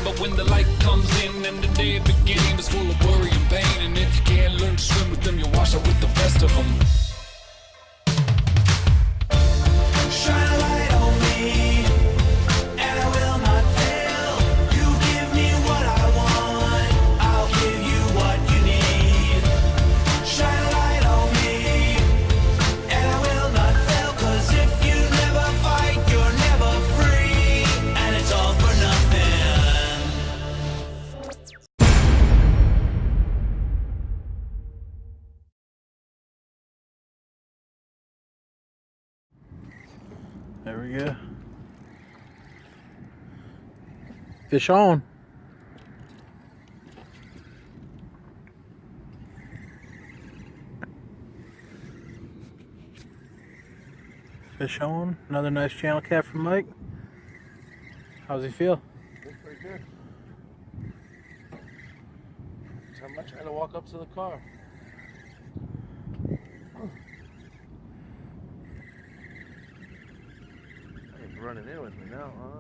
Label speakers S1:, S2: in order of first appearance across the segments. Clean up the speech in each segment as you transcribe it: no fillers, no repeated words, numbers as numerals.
S1: but when the light comes in and the day begins, it's full of worry and pain. And if you can't learn to swim with them, you wash up with the best of them. Shine a light on me, and I will not fail. You give me what I want, I'll give you what you need. Shine a light on me, and I will not fail. Cause if you never fight, you're never free, and it's all for nothing.
S2: There we go. Fish on. Fish on. Another nice channel cat from Mike. How's he feel?
S3: Feels pretty good. So I'm trying to walk up to the car. He's running in with me now, huh?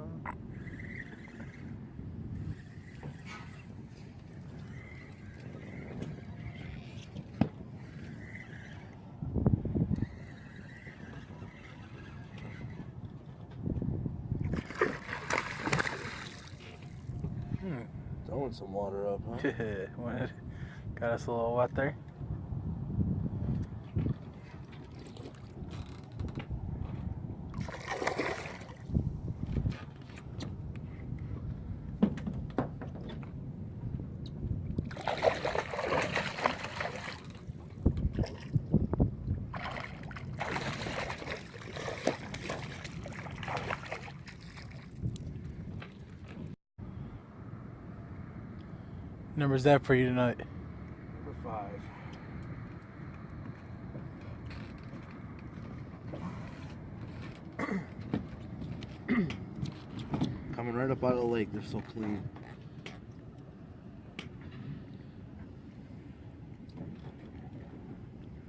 S3: Throwing some water up, huh?
S2: Got us a little wet there. Number's that for you tonight?
S3: Number 5. Coming right up out of the lake, they're so clean.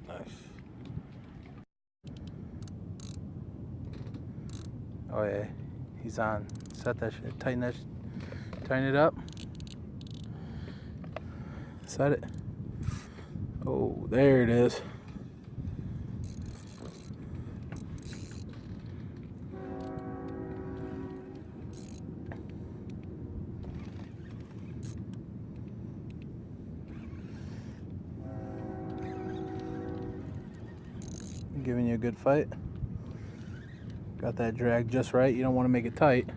S2: Nice. Oh yeah, he's on. Set that shit. Tighten it up. Set it. Oh, there it is. Giving you a good fight. Got that drag just right. You don't want to make it tight.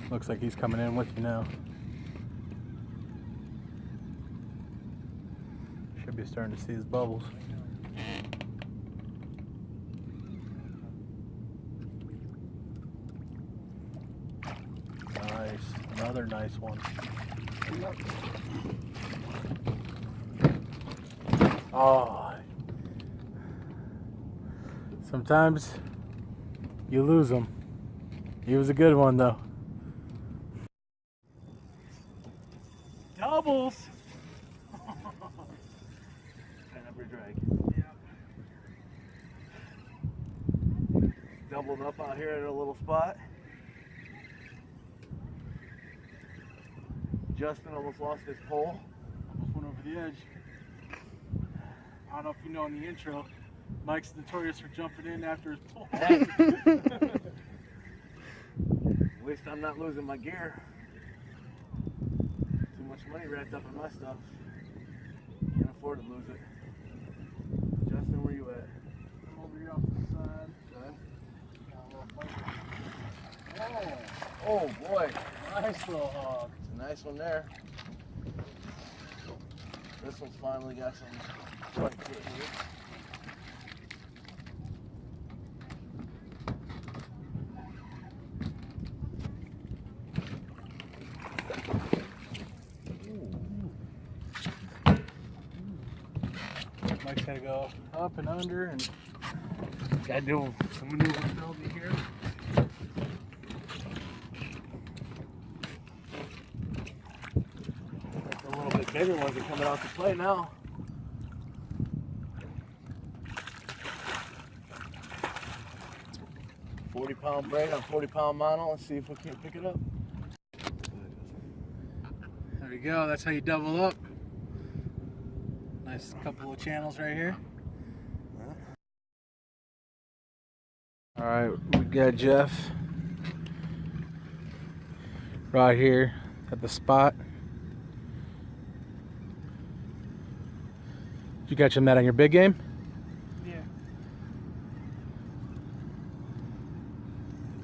S2: Looks like he's coming in with you now. Should be starting to see his bubbles. Nice. Another nice one. Oh. Sometimes you lose them. He was a good one though. Doubles!
S3: Number drag. Doubled up out here at a little spot. Justin almost lost his pole.
S2: Almost went over the edge. I don't know if you know in the intro, Mike's notorious for jumping in after his pole.
S3: At least I'm not losing my gear. Too much money wrapped up in my stuff. Can't afford to lose it. Justin, where you at?
S2: I'm over here off to the side.
S3: Oh boy.
S2: Nice little hog.
S3: It's a nice one there. This one's finally got some front to it here.
S2: Mike's gotta go up and under and gotta do some maneuvers over here.
S3: The bigger ones are coming out to play now. £40 braid on 40-pound mono. Let's see if we can't pick it up.
S2: There we go. That's how you double up. Nice couple of channels right here. All right, we got Jeff right here at the spot. You got your met on your big game?
S3: Yeah.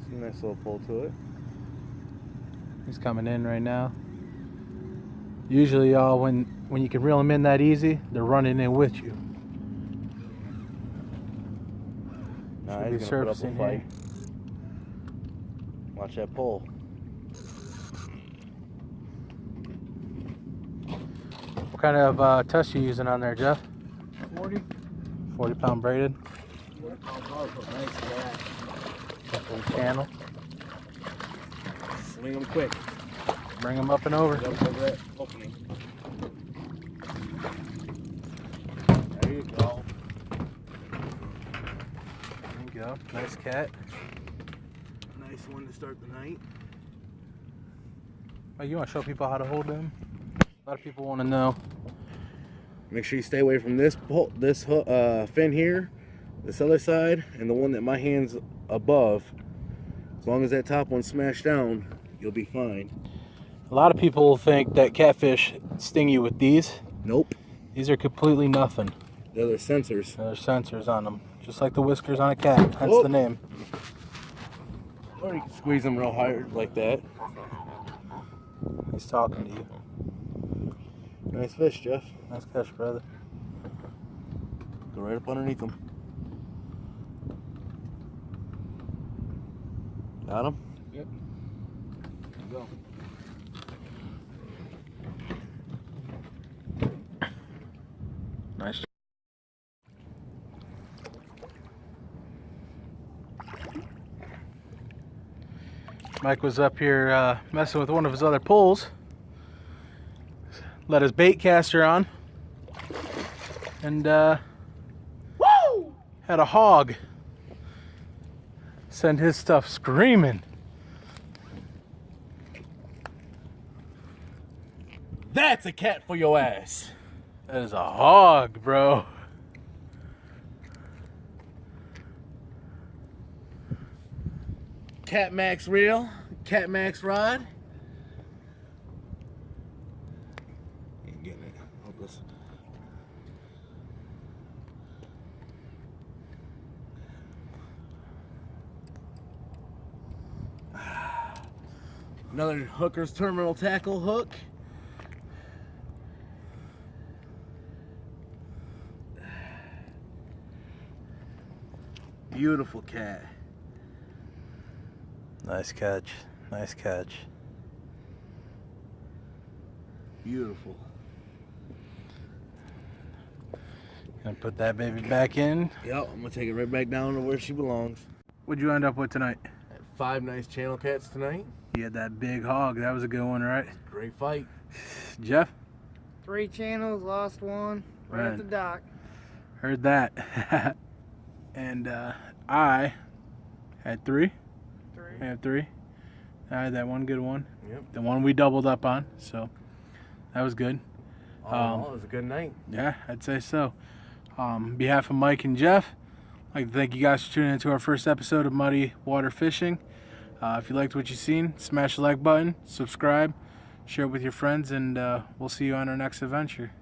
S3: See a nice little pull to it.
S2: He's coming in right now. Usually, y'all, when you can reel them in that easy, they're running in with you.
S3: Nah,
S2: Should
S3: he's
S2: be
S3: gonna put up a
S2: surfacing
S3: fight.
S2: here.
S3: Watch that pull.
S2: What kind of test you using on there, Jeff?
S3: 40.
S2: 40-pound braided.
S3: 40-pound barb, but nice cat.
S2: Little channel.
S3: Swing them quick.
S2: Bring them up and over.
S3: Get up over that opening. There you go.
S2: There you go. Nice cat.
S3: Nice one to start the night.
S2: Oh, you want to show people how to hold them? A lot of people want to know.
S3: Make sure you stay away from this fin here, this other side, and the one that my hand's above. As long as that top one's smashed down, you'll be fine.
S2: A lot of people think that catfish sting you with these.
S3: Nope.
S2: These are completely nothing.
S3: They're the sensors.
S2: There's sensors on them, just like the whiskers on a cat, hence the name.
S3: Or you can squeeze them real hard like that.
S2: He's talking to you.
S3: Nice fish, Jeff.
S2: Nice catch, brother.
S3: Go right up underneath them. Got him?
S2: Yep.
S3: There you go.
S2: Nice. Mike was up here messing with one of his other poles. Let his bait caster on. And woo! Had a hog send his stuff screaming.
S3: That's a cat for your ass.
S2: That is a hog, bro.
S3: Cat Max reel, Cat Max rod. Ain't getting it. Hopeless. Another Hooker's Terminal Tackle hook. Beautiful cat.
S2: Nice catch. Nice catch.
S3: Beautiful.
S2: Gonna put that baby back in.
S3: Yep, I'm gonna take it right back down to where she belongs.
S2: What'd you end up with tonight?
S3: 5 nice channel cats tonight.
S2: You had that big hog. That was a good one, right?
S3: Great fight.
S2: Jeff?
S4: 3 channels, lost one, right at the dock.
S2: Heard that. And I had 3.
S4: 3.
S2: I have 3. I had that one good one.
S3: Yep.
S2: The one we doubled up on. So that was good.
S3: All in all, it was a good night.
S2: Yeah, I'd say so. On behalf of Mike and Jeff, I'd like to thank you guys for tuning into our first episode of Muddy Water Fishing. If you liked what you've seen, smash the like button, subscribe, share it with your friends, and we'll see you on our next adventure.